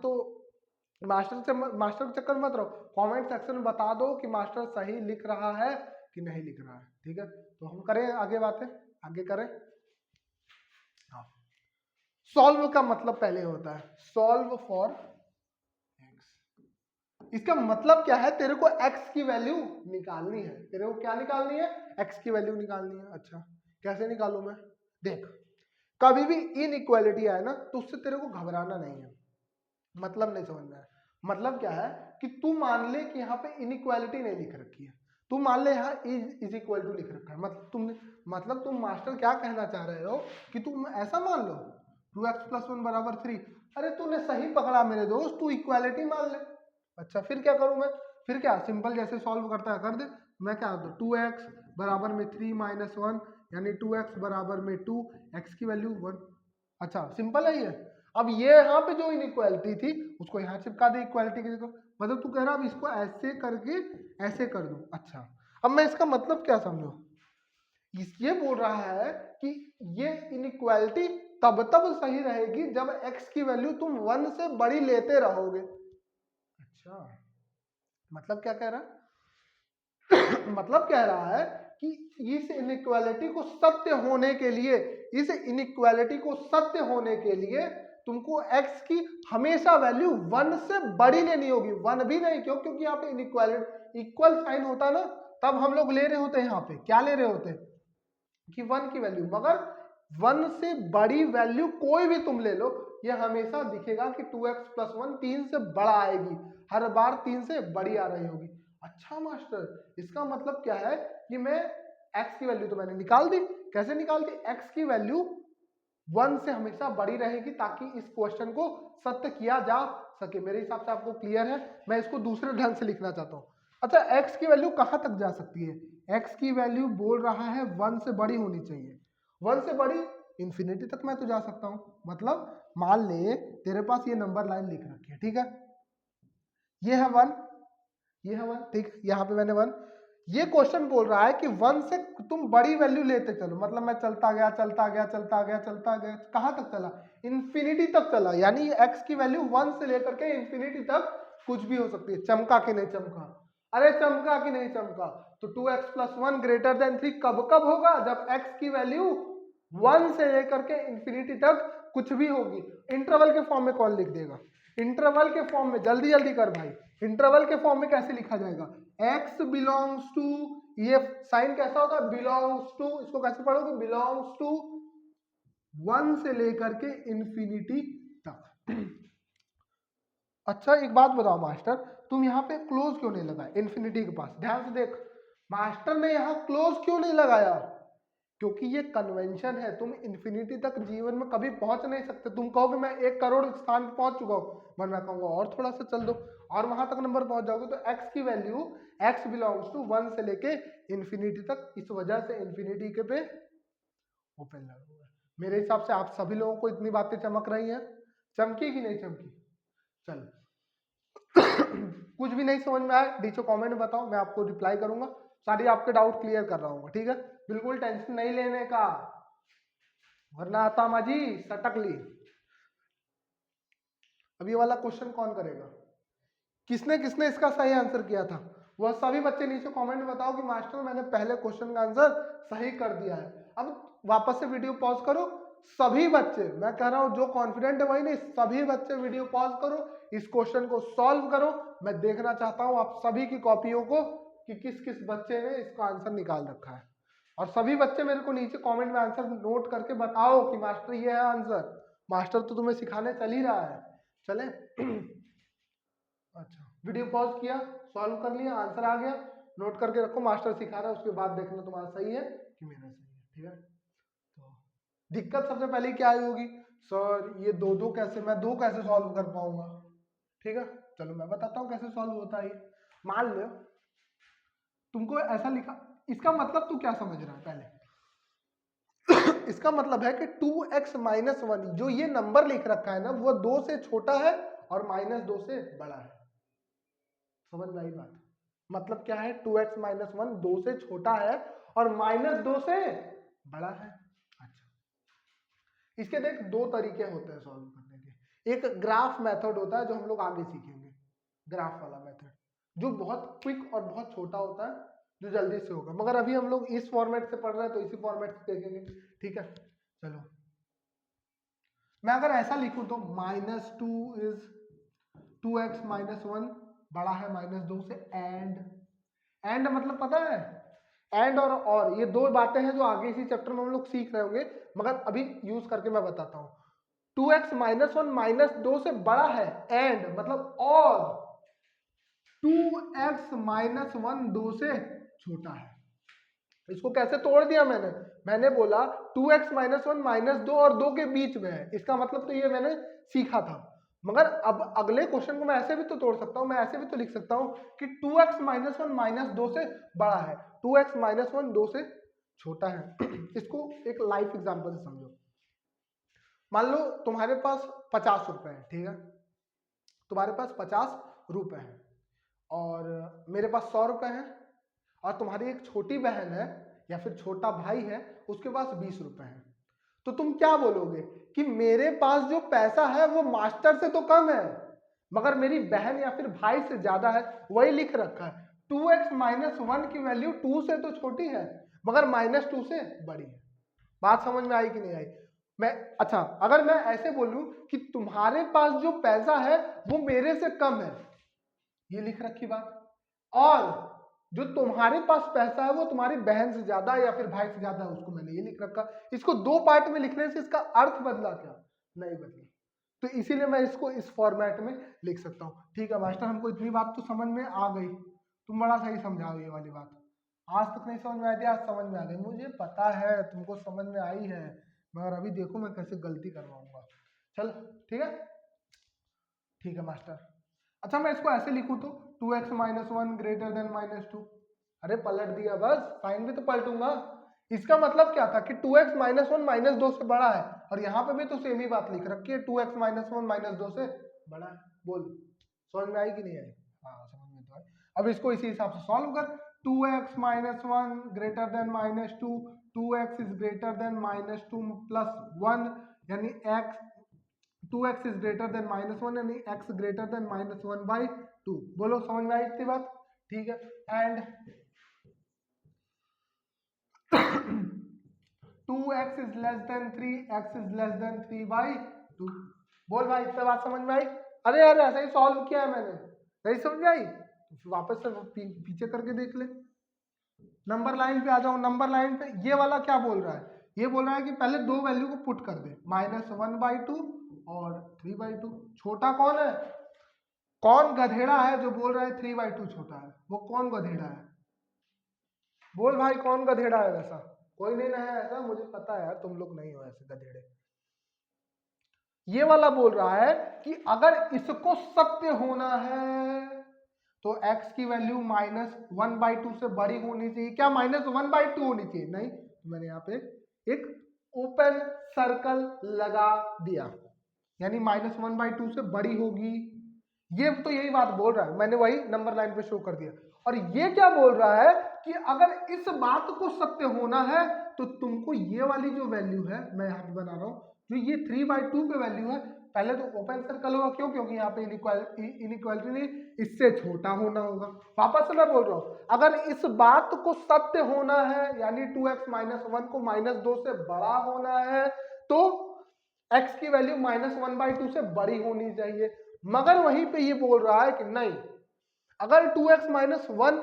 के चक्कर मत रहो। कमेंट सेक्शन में बता दो कि मास्टर सही लिख रहा है कि नहीं लिख रहा है। ठीक है, तो हम करें आगे बातें, आगे करें। हाँ, सॉल्व का मतलब पहले होता है सॉल्व फॉर एक्स। इसका मतलब क्या है? तेरे को एक्स की वैल्यू निकालनी है। तेरे को क्या निकालनी है? एक्स की वैल्यू निकालनी है। अच्छा, कैसे निकालू मैं? देख, कभी भी इनइक्वालिटी आए ना तो उससे तेरे को घबराना नहीं है। मतलब नहीं समझना है। मतलब क्या है कि तू मान ले कि यहाँ पे इनइक्वालिटी नहीं लिख रखी है, तू मान ले यहाँ इज इक्वल टू लिख रखा है। मतलब तुम मास्टर क्या कहना चाह रहे हो कि तुम ऐसा मान लो 2x + 1 = 3। अरे तूने सही पकड़ा मेरे दोस्त, तू इक्वालिटी मान ले। अच्छा, फिर क्या करूं मैं? फिर क्या, सिंपल जैसे सॉल्व करता है कर दे। मैं क्या करता हूँ, 2x = 3 - 1 यानी 2x = 2, x की वैल्यू 1। अच्छा, सिंपल है ये। अब ये यहाँ पे जो इनइक्वालिटी थी उसको यहाँ चिपका दे इक्वालिटी की जगह। मतलब तू कह रहा अब इसको ऐसे करके ऐसे कर दूं। अच्छा, अब मैं इसका मतलब क्या समझू? ये बोल रहा है कि ये इनइक्वालिटी तब सही रहेगी जब x की वैल्यू तुम 1 से बड़ी लेते रहोगे। अच्छा, मतलब क्या कह रहा है? मतलब कह रहा है कि इस इनइक्वालिटी को सत्य होने के लिए तुमको x की हमेशा वैल्यू 1 से बड़ी लेनी होगी। 1 भी नहीं, क्योंकि यहाँ पे इनइक्वालिटी इक्वल साइन होता ना, तब हम लोग ले रहे होते हैं। यहाँ पे क्या ले रहे होते हैं कि 1 की वैल्यू, मगर 1 से बड़ी वैल्यू कोई भी तुम ले लो, ये हमेशा दिखेगा कि 2x + 1 3 से बड़ा आएगी, हर बार 3 से बड़ी आ रही होगी। अच्छा मास्टर, इसका मतलब क्या है कि मैं x की वैल्यू तो मैंने निकाल दी। कैसे निकाल दी? x की वैल्यू 1 से हमेशा बड़ी रहेगी ताकि इस क्वेश्चन को सत्य किया जा सके। मेरे हिसाब से आपको क्लियर है। मैं इसको दूसरे ढंग से लिखना चाहता हूँ। अच्छा, x की वैल्यू कहाँ तक जा सकती है? x की वैल्यू बोल रहा है 1 से बड़ी होनी चाहिए। 1 से बड़ी इंफिनिटी तक मैं तो जा सकता हूँ। मतलब मान ले तेरे पास ये नंबर लाइन लिख रखी है, ठीक है, ये है 1, ये है 1, ठीक, यहाँ पे मैंने 1। ये क्वेश्चन बोल रहा है कि 1 से तुम बड़ी वैल्यू लेते चलो। मतलब मैं चलता गया कहाँ तक चला? इंफिनिटी तक चला। यानी x की वैल्यू 1 से लेकर के इंफिनिटी तक कुछ भी हो सकती है। चमका कि नहीं चमका? अरे चमका कि नहीं चमका? तो 2x + 1 > 3 कब होगा? जब x की वैल्यू 1 से लेकर के इंफिनिटी तक कुछ भी होगी। इंटरवल के फॉर्म में कौन लिख देगा? इंटरवल के फॉर्म में जल्दी कर भाई। इंटरवल के फॉर्म में कैसे लिखा जाएगा? x बिलोंग्स टू, ये साइन कैसा होता है? Belongs to. इसको कैसे पढ़ोगे? बिलोंग्स टू 1 से लेकर के इंफिनिटी तक। अच्छा एक बात बताओ मास्टर, तुम यहाँ पे क्लोज क्यों नहीं लगाए इन्फिनिटी के पास? ध्यान से देख, मास्टर ने यहाँ क्लोज क्यों नहीं लगाया? क्योंकि ये कन्वेंशन है, तुम इन्फिनिटी तक जीवन में कभी पहुंच नहीं सकते। तुम कहोगे मैं 1 करोड़ स्थान पे पहुंच चुका हूँ, पर मैं कहूंगा और थोड़ा सा चल दो और वहां तक नंबर पहुंच जाओगे, तो x की वैल्यू x बिलोंग्स टू 1 से लेके इन्फिनिटी तक, इस वजह से इन्फिनिटी के पे ओपन लगा हुआ है। मेरे हिसाब से आप सभी लोगों को इतनी बातें चमक रही हैं, चमकी कि नहीं चमकी? चल कुछ भी नहीं समझ में आया नीचे कमेंट में बताओ, मैं आपको रिप्लाई करूंगा, सारी आपके डाउट क्लियर कर रहा हूँ, ठीक है? बिल्कुल टेंशन नहीं लेने का, वरना आता माजी सटक ली। अब ये वाला क्वेश्चन कौन करेगा? किसने किसने इसका सही आंसर किया था? वह सभी बच्चे नीचे कमेंट में बताओ कि मास्टर मैंने पहले क्वेश्चन का आंसर सही कर दिया है। अब वापस से वीडियो पॉज करो, सभी बच्चे, मैं कह रहा हूं जो कॉन्फिडेंट है वही नहीं, सभी बच्चे वीडियो पॉज करो, इस क्वेश्चन को सॉल्व करो। मैं देखना चाहता हूं आप सभी की कॉपियों को कि किस किस बच्चे ने इसका आंसर निकाल रखा है, और सभी बच्चे मेरे को नीचे कमेंट में आंसर नोट करके बताओ कि मास्टर ये है आंसर। मास्टर तो तुम्हें सिखाने चल ही रहा है, चले। अच्छा वीडियो पॉज किया, सॉल्व कर लिया, आंसर आ गया, नोट करके रखो, मास्टर सिखा रहा है, उसके बाद देखना तुम्हारा सही है कि मेरा सही है, ठीक है? तो दिक्कत सबसे पहले क्या आई होगी, सर ये दो दो कैसे, मैं दो कैसे सॉल्व कर पाऊंगा? ठीक है, चलो मैं बताता हूँ कैसे सॉल्व होता है। मान लो तुमको ऐसा लिखा, इसका मतलब तू क्या समझ रहा है पहले? इसका मतलब है कि 2x माइनस 1, जो ये नंबर लिख रखा है ना, वो 2 से छोटा है और -2 से बड़ा है। समझ में आई बात? मतलब क्या है, 2x माइनस 1 2 से छोटा है और -2 से बड़ा है। अच्छा, इसके देख दो तरीके होते हैं सॉल्व करने के। एक ग्राफ मेथड होता है जो हम लोग आगे सीखेंगे, ग्राफ वाला मेथड, जो बहुत क्विक और बहुत छोटा होता है, जो जल्दी से होगा, मगर अभी हम लोग इस फॉर्मेट से पढ़ रहे हैं तो इसी फॉर्मेट से देखेंगे, ठीक है? चलो मैं अगर ऐसा लिखूं तो -2 इज 2x माइनस 1 बड़ा है -2 से, एंड मतलब पता है, एंड और ये दो बातें हैं जो आगे इसी चैप्टर में हम लोग सीख रहे होंगे, मगर अभी यूज करके मैं बताता हूं। 2x माइनस 1 -2 से बड़ा है, एंड मतलब और 2x माइनस 1 2 से छोटा है। इसको कैसे तोड़ दिया मैंने बोला 2x माइनस 1 -2 और 2 के बीच में है, इसका मतलब तो ये मैंने सीखा था। मगर अब अगले क्वेश्चन को मैं ऐसे भी तो तोड़ सकता हूं, मैं ऐसे भी तो लिख सकता हूं कि 2x माइनस 1 -2 से बड़ा है, 2x माइनस 1 2 से छोटा है। इसको एक लाइफ एग्जांपल से समझो। मान लो तुम्हारे पास 50 रुपए है, ठीक है? तुम्हारे पास 50 रुपए है और मेरे पास 100 रुपए है, और तुम्हारी एक छोटी बहन है या फिर छोटा भाई है, उसके पास 20 रुपए है। तो तुम क्या बोलोगे कि मेरे पास जो पैसा है वो मास्टर से तो कम है, मगर मेरी बहन या फिर भाई से ज्यादा है। वही लिख रखा है, 2x माइनस 1 की वैल्यू 2 से तो छोटी है मगर -2 से बड़ी है। बात समझ में आई कि नहीं आई? मैं अच्छा अगर मैं ऐसे बोलूं कि तुम्हारे पास जो पैसा है वो मेरे से कम है, ये लिख रखी बात, और जो तुम्हारे पास पैसा है वो तुम्हारी बहन से ज्यादा या फिर भाई से ज्यादा है, उसको मैंने ये लिख रखा। इसको दो पार्ट में लिखने से इसका अर्थ बदला क्या? नहीं बदला। तो इसीलिए मैं इसको इस फॉर्मेट में लिख सकता हूँ। ठीक है मास्टर, हमको इतनी बात तो समझ में आ गई, तुम बड़ा सही समझाओ ये वाली बात। आज तक नहीं समझ में आई थी, आज समझ में आ गई, मुझे पता है तुमको समझ में आई है, मगर अभी देखो मैं कैसे गलती करवाऊंगा। चल ठीक है, ठीक है मास्टर। अच्छा मैं इसको ऐसे लिखूं तो 2x माइनस 1 ग्रेटर देन -2, अरे पलट दिया, बस साइन भी तो पलटूंगा। इसका मतलब क्या था कि 2x माइनस 1 -2 से बड़ा है, और यहाँ पे भी तो सेम ही बात लिख रखी है, 2x माइनस 1 -2 से बड़ा है। बोल समझ में आई कि नहीं आई? हाँ समझ में तो आई। अब इसको इसी हिसाब से सॉल्व कर, 2x minus 1 greater then -2, 2x is greater then -2 plus 1, यानी x 2x is greater then -1, यानी x ग्रेटर देन -1/2। बोलो समझ में आई इतनी बात? ठीक है, and 2x is less then 3, x is less then 3/2। बोल भाई इतनी बात समझ में आई? अरे यार ऐसा ही सॉल्व किया है मैंने, नहीं समझ में आई? तो वापस से पीछे करके देख ले। नंबर लाइन पे आ जाओ, नंबर लाइन पे ये वाला क्या बोल रहा है? ये बोल रहा है कि पहले दो वैल्यू को पुट कर दे, -1/2 और 3/2। छोटा कौन है? कौन गधेड़ा है जो बोल रहा है 3/2 छोटा है? वो कौन गधेड़ा है? बोल भाई, कौन गधेड़ा है वैसा? कोई नहीं ना है ऐसा, मुझे पता है यार तुम लोग नहीं हो ऐसे गधेड़े। ये वाला बोल रहा है कि अगर इसको सत्य होना है तो x की वैल्यू -1/2 से बड़ी होनी चाहिए। क्या -1/2 होनी चाहिए? नहीं, तो मैंने यहाँ पे एक ओपन सर्कल लगा दिया, यानी -1/2 से बड़ी होगी। ये तो यही बात बोल रहा है, मैंने वही नंबर लाइन पे शो कर दिया। और ये क्या बोल रहा है कि अगर इस बात को सत्य होना है तो तुमको ये वाली जो वैल्यू है, मैं यहाँ पे बना रहा हूँ, जो ये 3/2 पे वैल्यू है, पहले तो ओपन सर्कल होगा। क्यों? क्योंकि यहाँ पे इनइक्वालिटी नहीं, इससे छोटा होना होगा। वापस से मैं बोल रहा हूँ, अगर इस बात को सत्य होना है यानी 2x - 1 को -2 से बड़ा होना है तो x की वैल्यू -1/2 से बड़ी होनी चाहिए। मगर वहीं पे ये बोल रहा है कि नहीं, अगर 2x - 1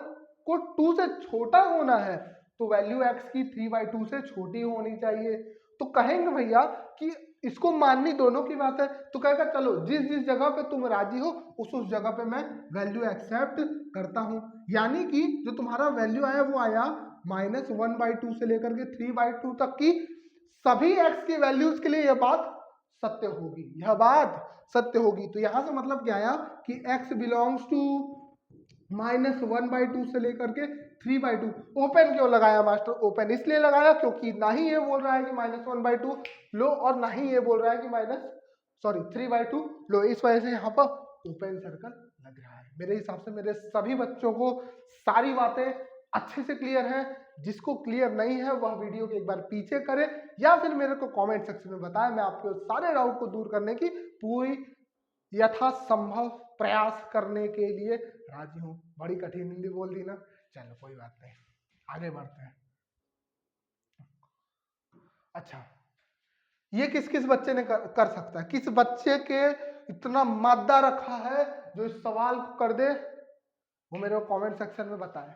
को 2 से छोटा होना है तो वैल्यू x की 3/2 से छोटी होनी चाहिए। तो कहेंगे भैया कि इसको माननी दोनों की बात है, तो कहेगा चलो जिस जिस जगह पे तुम राजी हो उस जगह पे मैं वैल्यू एक्सेप्ट करता हूं। यानी कि जो तुम्हारा वैल्यू आया वो आया -1/2 से लेकर के 3/2 तक की सभी x की वैल्यूज के लिए यह बात सत्य होगी, यह बात सत्य होगी। तो यहां से मतलब क्या आया कि x बिलोंग्स टू -1/2 से लेकर के 3/2। ओपन क्यों लगाया मास्टर? ओपन इसलिए लगाया क्योंकि ना ही ये बोल रहा है कि -1/2 लो और ना ही ये बोल रहा है कि 3/2 लो, इस वजह से यहाँ पर ओपन सर्कल लग रहा है। मेरे हिसाब से मेरे सभी बच्चों को सारी बातें अच्छे से क्लियर है। जिसको क्लियर नहीं है वह वीडियो के एक बार पीछे करे या फिर मेरे को कमेंट सेक्शन में बताए, मैं आपके सारे डाउट को दूर करने की पूरी यथासंभव प्रयास करने के लिए राजी हूं। बड़ी कठिन हिंदी बोल दी ना, चलो कोई बात नहीं, आगे बढ़ते हैं। अच्छा, ये किस किस बच्चे ने कर सकता है? किस बच्चे के इतना मादा रखा है जो इस सवाल को कर दे, वो मेरे को कमेंट सेक्शन में बताए।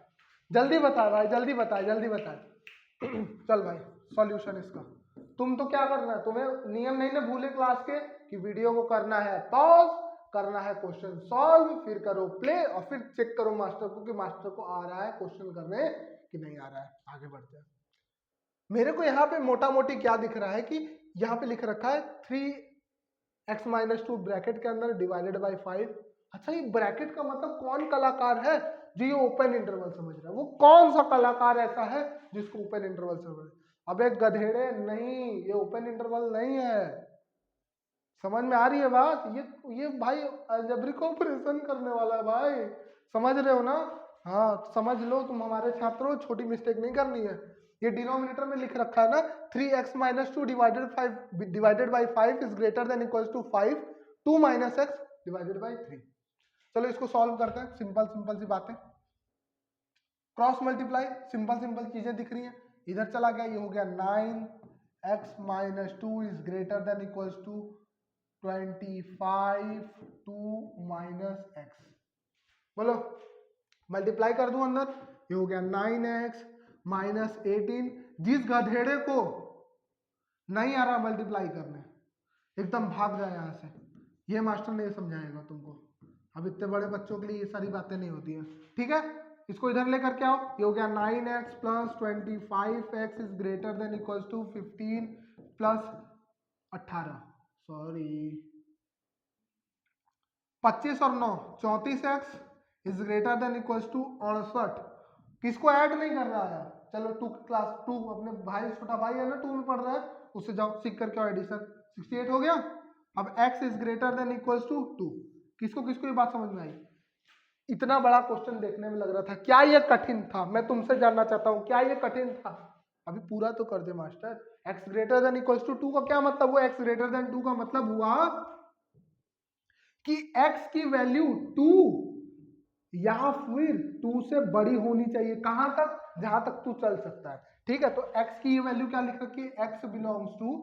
जल्दी बताए भाई, जल्दी बताए, जल्दी बताए। चल भाई, सॉल्यूशन इसका तुम तो क्या करना है, तुम्हें नियम नहीं ना भूले क्लास के कि वीडियो को करना है पॉज, करना है क्वेश्चन सॉल्व, फिर करो प्ले और फिर चेक करो मास्टर को कि मास्टर को आ रहा है क्वेश्चन करने कि नहीं आ रहा है। आगे बढ़ते हैं। मेरे को यहाँ पे मोटा मोटी क्या दिख रहा है कि यहाँ पे लिख रखा है 3x - 2 ब्रैकेट के अंदर डिवाइडेड बाई 5। अच्छा, ये ब्रैकेट का मतलब कौन कलाकार है जो ये ओपन इंटरवल समझ रहा है? वो कौन सा कलाकार ऐसा है जिसको ओपन इंटरवल समझ रहा है? अबे गधेड़े, नहीं, ये ओपन इंटरवल नहीं है। समझ में आ रही है बात? ये भाई अलजेब्रिक ऑपरेशन करने वाला है भाई, समझ रहे हो ना? हाँ समझ लो, तुम हमारे छात्र हो, छोटी मिस्टेक नहीं करनी है। ये डिनोमिनेटर में लिख रखा है ना 3x - 2 divided by 5 is greater than equals to 5, 2 - x divided by 3। चलो इसको सॉल्व करते हैं, सिंपल सिंपल सी बातें। क्रॉस मल्टीप्लाई, सिंपल सिंपल चीजें दिख रही हैं। इधर चला गया, ये हो गया 9x - 2 is greater than equals to 25 2 - x। बोलो, मल्टीप्लाई कर दूं अंदर, ये हो गया 9x - 18। जिस गधेड़े को नहीं आ रहा मल्टीप्लाई करने, एकदम भाग जाए यहां से। ये मास्टर नहीं समझाएगा तुमको, अब इतने बड़े बच्चों के लिए ये सारी बातें नहीं होती हैं, ठीक है? इसको इधर लेकर के आओ, ये हो गया 9x + 25x is greater than equals to 15 + 18, sorry 25 और 9 34x is greater than equals to 68। किसको ऐड नहीं कर रहा है? चलो क्लास 2 अपने भाई, छोटा भाई है ना 2 में पढ़ रहा है, उससे जाओ सीख करके आओ एडिशन। 68 हो गया। अब x is greater than equals to 2। किसको किसको ये बात समझ में आई? इतना बड़ा क्वेश्चन देखने में लग रहा था, क्या ये कठिन था? मैं तुमसे जानना चाहता हूं, क्या ये कठिन था? अभी पूरा तो कर दे master. x greater than equals to 2 का क्या मतलब हुआ? x ग्रेटर देन 2 का मतलब हुआ कि x की वैल्यू 2 या फिर 2 से बड़ी होनी चाहिए। कहां तक? जहां तक तू चल सकता है, ठीक है? तो x की वैल्यू क्या लिख रखी है? x बिलोंग्स टू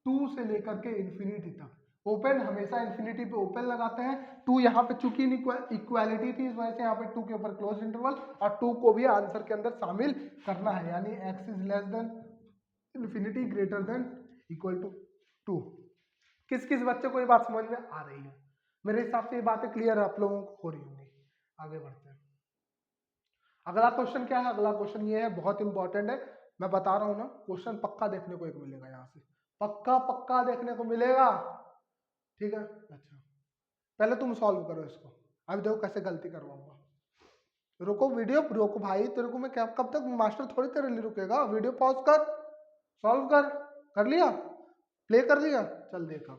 2 से लेकर के इंफिनिटी तक। ओपन हमेशा इंफिनिटी पे ओपन लगाते हैं। 2 यहाँ पे चूंकि इक्वालिटी थी, इस वजह से यहाँ पे 2 के ऊपर क्लोज इंटरवल, और 2 को भी आंसर के अंदर शामिल करना है, यानी x is less than infinity greater than equal to 2। किस किस बच्चे को ये बात समझ में आ रही है? मेरे हिसाब से ये बातें क्लियर आप लोगों को हो रही होंगी। आगे बढ़ते हैं। अगला क्वेश्चन क्या है? अगला क्वेश्चन ये है, बहुत इंपॉर्टेंट है, मैं बता रहा हूं ना, क्वेश्चन पक्का देखने को एक मिलेगा यहाँ से, पक्का पक्का देखने को मिलेगा, ठीक है। अच्छा, पहले तुम सॉल्व करो इसको, अभी देखो कैसे गलती करवाऊंगा। रुको वीडियो, रुको भाई, तेरे को मैं क्या, कब तक मास्टर थोड़ी तेरे लिए रुकेगा, वीडियो पॉज कर, सॉल्व कर लिया, प्ले कर लिया, चल देखा।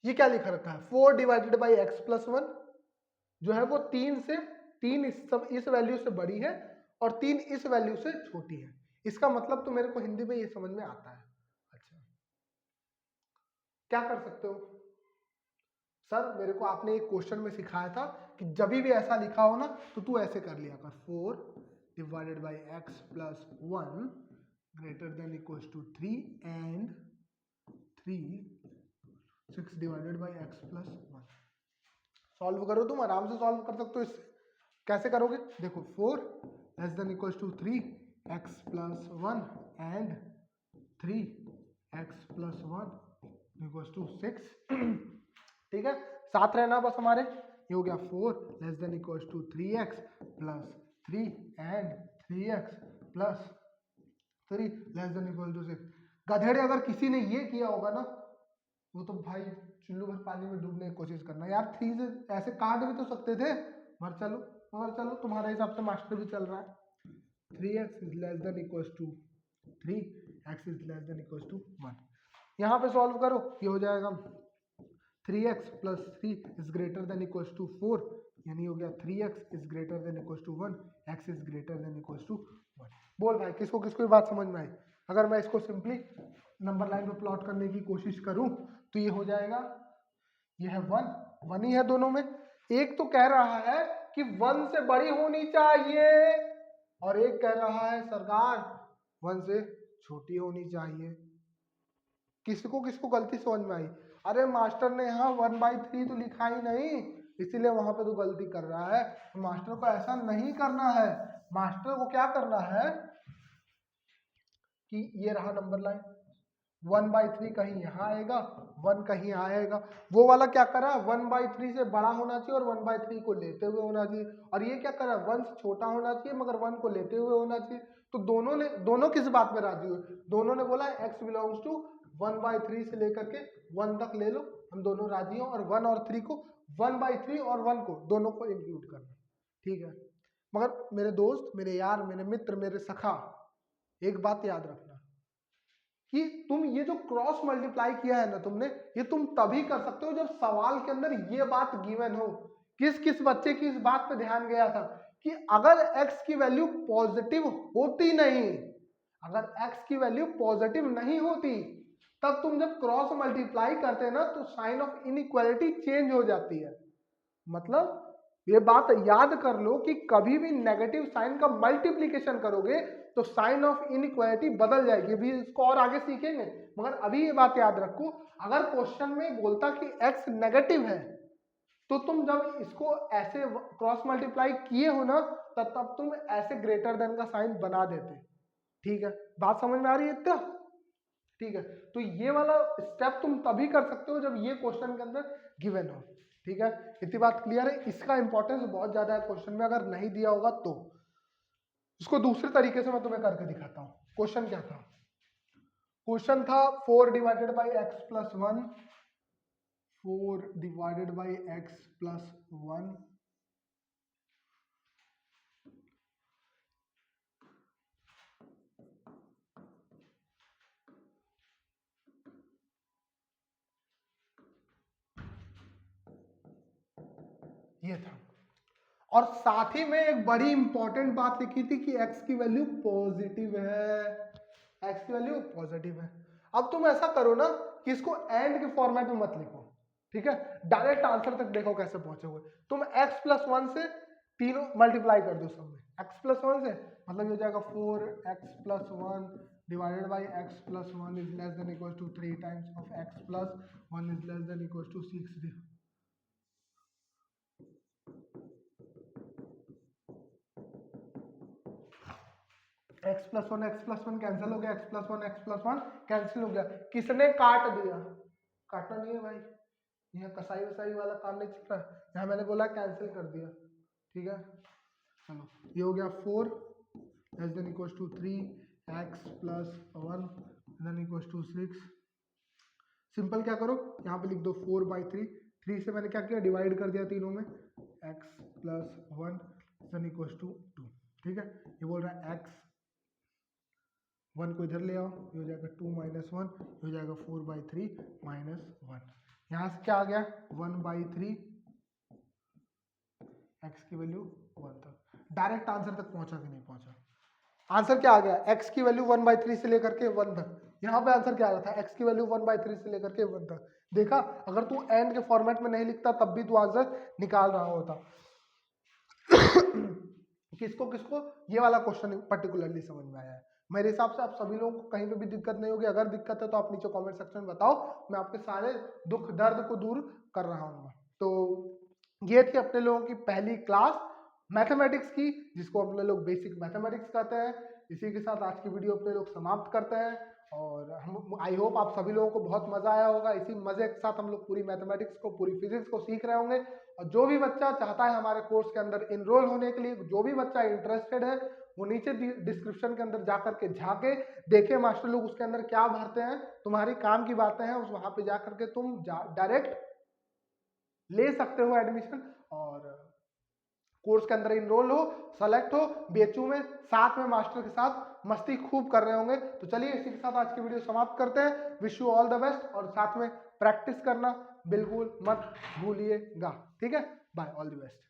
ये क्या लिखा रखा है, 4 डिवाइडेड बाई एक्स प्लस 1, जो है वो 3 इस वैल्यू से बड़ी है और 3 इस वैल्यू से छोटी है। इसका मतलब तो मेरे को हिंदी में ये समझ में आता है। अच्छा, क्या कर सकते हो सर, मेरे को आपने एक क्वेश्चन में सिखाया था कि जब भी ऐसा लिखा हो ना तो तू ऐसे कर लिया कर, 4 divided by x plus 1 greater than equals to 3 and 6 divided by x plus 1। Solve करो, तुम आराम से सॉल्व कर सकते हो इससे। कैसे करोगे, देखो 4 less than equals to 3 x plus 1 and 3 x plus 1 equals to 6 ठीक है, साथ रहना बस हमारे। ये हो गया 4 less than equals to 3x plus 3 and 3x plus 3 less than equal to 6। गधेड़े, अगर किसी ने ये किया होगा ना, वो तो भाई चुल्लू भर पानी में डूबने की कोशिश करना यार। 3 से ऐसे काट भी तो सकते थे, मगर चलो तुम्हारे हिसाब से मास्टर भी चल रहा है। 3x is less than equals to 3, x is less than equals to 1। यहाँ पे सॉल्व करो, ये हो जाएगा 3x plus 3 is greater than equals to 4, यानी हो गया 3x is greater than equals to 1, x is greater than equals to 1। बोल भाई, किसको किसको ये बात समझ में आई? अगर मैं इसको सिंपली नंबर लाइन पे प्लॉट करने की कोशिश करूं तो ये हो जाएगा, ये है 1 ही है दोनों में। एक तो कह रहा है कि 1 से बड़ी होनी चाहिए और एक कह रहा है सरकार 1 से छोटी होनी चाहिए। किसको किसको गलती समझ में आई? अरे मास्टर ने यहाँ 1/3 तो लिखा ही नहीं, इसीलिए वहां पे तो गलती कर रहा है। तो मास्टर को ऐसा नहीं करना है, मास्टर को क्या करना है कि ये रहा नंबर लाइन, 1/3 कहीं यहाँ आएगा, 1 कहीं आएगा। वो वाला क्या करा, 1/3 से बड़ा होना चाहिए और 1/3 को लेते हुए होना चाहिए, और ये क्या करा, 1 से छोटा होना चाहिए मगर 1 को लेते हुए होना चाहिए। तो दोनों किस बात पे राजी हुए? दोनों ने बोला x बिलोंग्स टू 1/3 से लेकर के 1 तक ले लो, हम दोनों राजी हो, और 1 और 3 को, 1/3 और 1 को दोनों को इंक्लूड करना, ठीक है। मगर मेरे दोस्त, मेरे यार, मेरे मित्र, मेरे सखा, एक बात याद रखना कि तुम ये जो क्रॉस मल्टीप्लाई किया है ना तुमने, ये तुम तभी कर सकते हो जब सवाल के अंदर ये बात गिवन हो। किस किस बच्चे की इस बात पे ध्यान गया था कि अगर x की वैल्यू पॉजिटिव होती नहीं, अगर x की वैल्यू पॉजिटिव नहीं होती, तब तुम जब क्रॉस मल्टीप्लाई करते ना तो साइन ऑफ इनइक्वालिटी चेंज हो जाती है। मतलब ये बात याद कर लो कि कभी भी नेगेटिव साइन का मल्टीप्लीकेशन करोगे तो साइन ऑफ इनइक्वालिटी बदल जाएगी। अभी इसको और आगे सीखेंगे, मगर अभी ये बात याद रखो, अगर क्वेश्चन में बोलता कि x नेगेटिव है तो तुम जब इसको ऐसे क्रॉस मल्टीप्लाई किए हो ना, तब तुम ऐसे ग्रेटर देन का साइन बना देते, ठीक है। बात समझ में आ रही है इतना, ठीक है। तो ये वाला स्टेप तुम तभी कर सकते हो जब ये क्वेश्चन के अंदर गिवन हो, ठीक है। इतनी बात क्लियर है, इसका इंपॉर्टेंस बहुत ज्यादा है क्वेश्चन में, अगर नहीं दिया होगा तो। इसको दूसरे तरीके से मैं तुम्हें करके दिखाता हूँ। क्वेश्चन क्या था? क्वेश्चन था 4 divided by x plus 1, 4 divided by x plus 1 ये था, और साथ ही में एक बड़ी इंपॉर्टेंट बात लिखी थी कि x की वैल्यू पॉजिटिव है, x की वैल्यू पॉजिटिव है। अब तुम ऐसा करो ना कि इसको एंड के फॉर्मेट में मत लिखो, ठीक है, डायरेक्ट आंसर तक देखो कैसे पहुंचोगे। तुम x प्लस 1 से तीनों मल्टीप्लाई कर दो सब में, x प्लस 1 से, मतलब हो जाएगा 4x plus 1 divided by x plus 1 is less than equal to 3 times of x plus 1 is less than equal to 6। x+1 cancel हो गया, x+1 कैंसिल हो गया। किसने काट दिया? काटना नहीं है भाई, यहाँ कसाई वसाई वाला काम नहीं चल रहा है, यहाँ मैंने बोला कैंसिल कर दिया, ठीक है। चलो ये हो गया 4 less than equals to 3 x+1 than equals to 6। Simple क्या करो, यहाँ पे लिख दो 4/3, 3 से मैंने क्या किया, डिवाइड कर दिया तीनों में, x+1 देन इक्वल्स टू 2, ठीक है। ये बोल रहा है x 1 को इधर ले आओ, ये हो जाएगा 2 - 1, ये हो जाएगा 4/3 -1। यहाँ से क्या आ गया 1/3, x की वैल्यू 1 तक। डायरेक्ट आंसर तक पहुंचा कि नहीं पहुंचा? आंसर क्या आ गया, x की वैल्यू 1/3 से लेकर के 1 तक। यहाँ पे आंसर क्या आ रहा था, x की वैल्यू 1/3 से लेकर के 1 तक। देखा, अगर तू एंड के फॉर्मेट में नहीं लिखता तब भी तू आंसर निकाल रहा होता। किसको किसको ये वाला क्वेश्चन पर्टिकुलरली समझ में आया है? मेरे हिसाब से आप सभी लोगों को कहीं पे भी दिक्कत नहीं होगी। अगर दिक्कत है तो आप नीचे कमेंट सेक्शन में बताओ, मैं आपके सारे दुख दर्द को दूर कर रहा हूँ। तो ये थी अपने लोगों की पहली क्लास मैथमेटिक्स की, जिसको अपने लोग बेसिक मैथमेटिक्स कहते हैं। इसी के साथ आज की वीडियो अपने लोग समाप्त करते हैं, और हम आई होप आप सभी लोगों को बहुत मजा आया होगा। इसी मजे के साथ हम लोग पूरी मैथमेटिक्स को, पूरी फिजिक्स को सीख रहे होंगे। और जो भी बच्चा चाहता है हमारे कोर्स के अंदर इनरोल होने के लिए, जो भी बच्चा इंटरेस्टेड है, वो नीचे डिस्क्रिप्शन के अंदर जा करके झाके देखे मास्टर लोग उसके अंदर क्या भरते हैं। तुम्हारी काम की बातें हैं, उस वहां पे जा करके तुम डायरेक्ट ले सकते हो एडमिशन, और कोर्स के अंदर इनरोल हो, सेलेक्ट हो, बीएचयू में साथ में मास्टर के साथ मस्ती खूब कर रहे होंगे। तो चलिए इसी के साथ आज की वीडियो समाप्त करते हैं। Wish you all the best, और साथ में प्रैक्टिस करना बिल्कुल मत भूलिएगा, ठीक है। Bye, all the best.